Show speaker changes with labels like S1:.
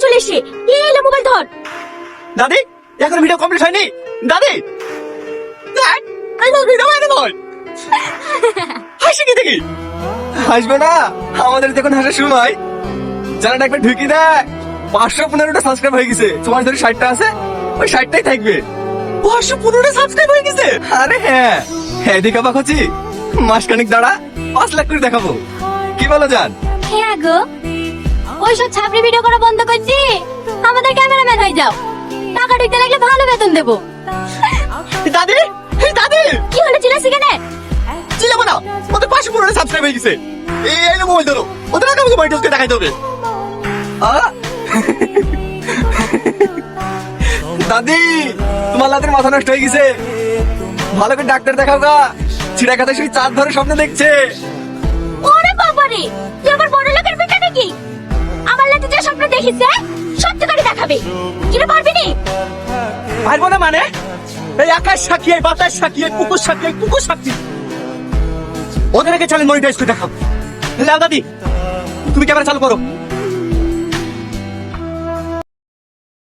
S1: চলে এসে এলো মোবাইল ধর।
S2: দাদি এখন ভিডিও কমপ্লিট হয়নি। দাদি দেখ এই তো ভিডিও বাইরে নয়। হাসি কি দেখি? হাসবে না, আমাদের যখন হাসার সময় জানাটা একবার ঢুকি দেখ 515টা সাবস্ক্রাইব হয়ে গেছে। তোমার যদি 60টা আছে ওই 60টাই থাকবে। 515টা সাবস্ক্রাইব হয়ে গেছে। আরে হ্যাঁ হ্যাঁ দেখা পাচ্ছি মাসখানিক দাঁড়া 5 লাখ করে দেখাবো। কি বলো জান?
S1: হ্যাঁ গো, ওইসব ছাপড়ি ভিডিও করা বন্ধ করছি, আমাদের ক্যামেরাম্যান হয়ে যাও। টাকা ঢুকতে লাগলে ভালো বেতন দেবো।
S2: দাদি দাদি
S1: কি হলো, চিল্লাছি কেন?
S2: চিল্লাবো না, ওদের 515টা সাবস্ক্রাইব হয়ে গেছে। এই মোবাইল ধরো, ওদের আগে আমাকে বাড়িতে দেখাই দেবে। দাদি তোমার লাদের মাথা নষ্ট হয়ে গেছে, ভালো করে ডাক্তার দেখাও গা। ছিড়া খাতে সেই চাঁদ ধরে স্বপ্ন দেখছে।
S1: ওরে বাবারে, তুই আবার বড় লোকের বেটা নাকি? আমার লাতে যে স্বপ্ন দেখিছে সত্যি করে দেখাবে। কিরে পারবি নি?
S2: পারবো না মানে? এই আকাশ সাক্ষী, এই বাতাস সাক্ষী, এই পুকুর সাক্ষী, এই কুকুর সাক্ষী। ওদেরকে চ্যানেল মনিটাইজ করে দেখাও। দাদি তুমি ক্যামেরা চালু করো।